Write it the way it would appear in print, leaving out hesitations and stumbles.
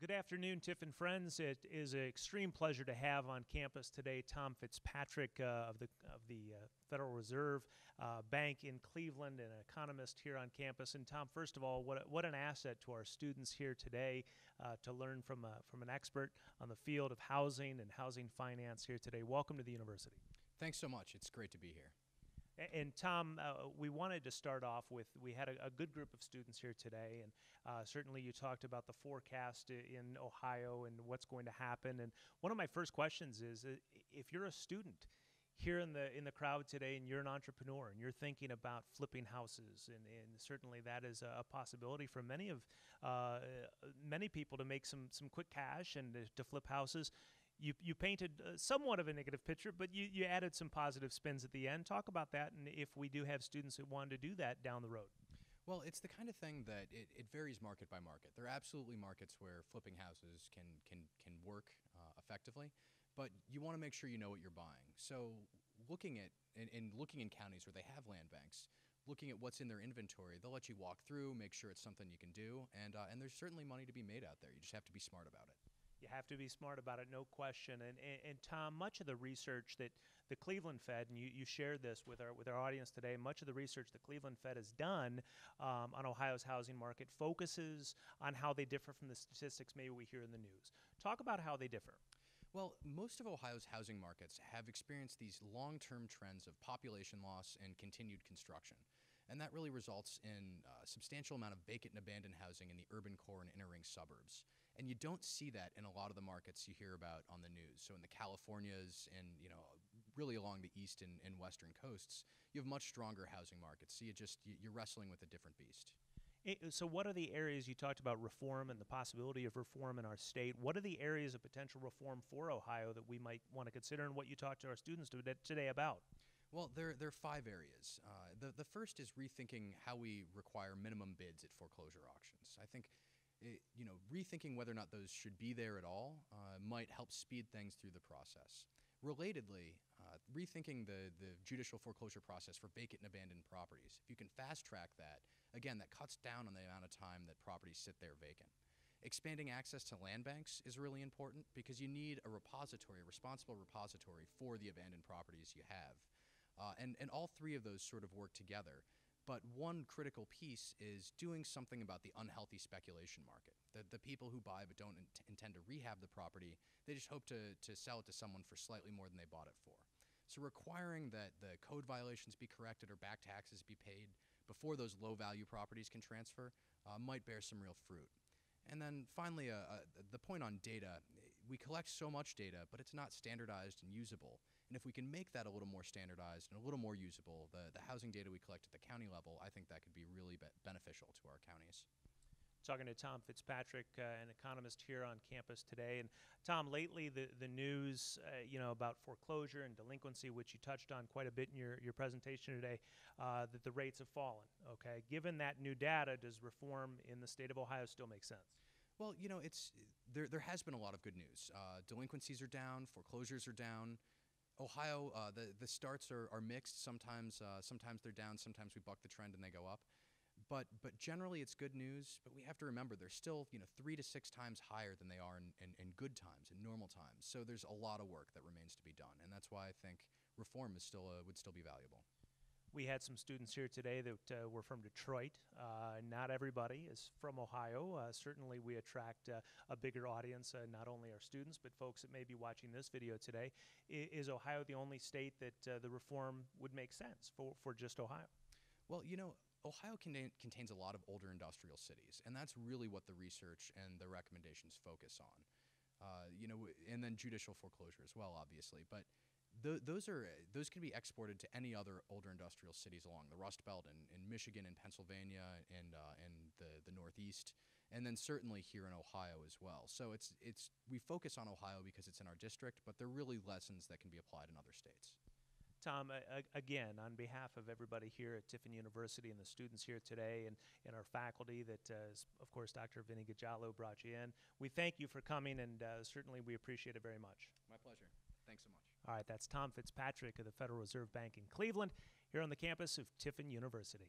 Good afternoon, Tiffin friends. It is an extreme pleasure to have on campus today Tom Fitzpatrick of the Federal Reserve Bank in Cleveland, an economist here on campus. And Tom, first of all, what an asset to our students here today to learn from an expert on the field of housing and housing finance here today. Welcome to the university. Thanks so much. It's great to be here. And Tom, we wanted to start off with, we had a good group of students here today, and certainly you talked about the forecast in Ohio and what's going to happen. And one of my first questions is, if you're a student here in the crowd today and you're an entrepreneur and you're thinking about flipping houses, and certainly that is a possibility for many people to make some quick cash and to flip houses. You painted somewhat of a negative picture, but you added some positive spins at the end. Talk about that, and if we do have students that want to do that down the road. Well, it's the kind of thing that it varies market by market. There are absolutely markets where flipping houses can work effectively, but you want to make sure you know what you're buying. So looking at and looking in counties where they have land banks, looking at what's in their inventory, they'll let you walk through, make sure it's something you can do, and there's certainly money to be made out there. You just have to be smart about it. You have to be smart about it, no question. And Tom, much of the research that the Cleveland Fed, and you shared this with our audience today, much of the research the Cleveland Fed has done on Ohio's housing market focuses on how they differ from the statistics maybe we hear in the news. Talk about how they differ. Well, most of Ohio's housing markets have experienced these long-term trends of population loss and continued construction. And that really results in a substantial amount of vacant and abandoned housing in the urban core and inner ring suburbs. And you don't see that in a lot of the markets you hear about on the news. So in the Californias and, really along the east and western coasts, you have much stronger housing markets. So you're wrestling with a different beast. So what are the areas, you talked about reform and the possibility of reform in our state, what are the areas of potential reform for Ohio that we might want to consider, and what you talked to our students today about? Well, there are 5 areas. The first is rethinking how we require minimum bids at foreclosure auctions. I think, rethinking whether or not those should be there at all might help speed things through the process. Relatedly, rethinking the judicial foreclosure process for vacant and abandoned properties. If you can fast track that, again, that cuts down on the amount of time that properties sit there vacant. Expanding access to land banks is really important because you need a responsible repository for the abandoned properties you have. And all 3 of those sort of work together. But one critical piece is doing something about the unhealthy speculation market. The people who buy but don't intend to rehab the property, they just hope to sell it to someone for slightly more than they bought it for. So requiring that the code violations be corrected or back taxes be paid before those low-value properties can transfer might bear some real fruit. And then finally, the point on data. We collect so much data, but it's not standardized and usable. And if we can make that a little more standardized and a little more usable, the housing data we collect at the county level, I think that could be really beneficial to our counties. Talking to Tom Fitzpatrick, an economist here on campus today. And Tom, lately the news, about foreclosure and delinquency, which you touched on quite a bit in your presentation today, that the rates have fallen. Okay, given that new data, does reform in the state of Ohio still make sense? Well, there has been a lot of good news. Delinquencies are down, foreclosures are down. Ohio, the starts are mixed. Sometimes they're down. Sometimes we buck the trend and they go up. But generally it's good news. But we have to remember they're still 3 to 6 times higher than they are in good times, in normal times. So there's a lot of work that remains to be done, and that's why I think reform is would still be valuable. We had some students here today that were from Detroit. Not everybody is from Ohio. Certainly we attract a bigger audience, not only our students, but folks that may be watching this video today. Is Ohio the only state that the reform would make sense for just Ohio? Well, Ohio contains a lot of older industrial cities, and that's really what the research and the recommendations focus on. And then judicial foreclosure as well, obviously. But those can be exported to any other older industrial cities along the Rust Belt in Michigan and Pennsylvania and the Northeast, and then certainly here in Ohio as well. So we focus on Ohio because it's in our district, but they're really lessons that can be applied in other states. Tom, again, on behalf of everybody here at Tiffin University and the students here today and our faculty that, of course, Dr. Vinny Gajallo brought you in, we thank you for coming, and certainly we appreciate it very much. My pleasure. Thanks so much. All right, that's Tom Fitzpatrick of the Federal Reserve Bank in Cleveland here on the campus of Tiffin University.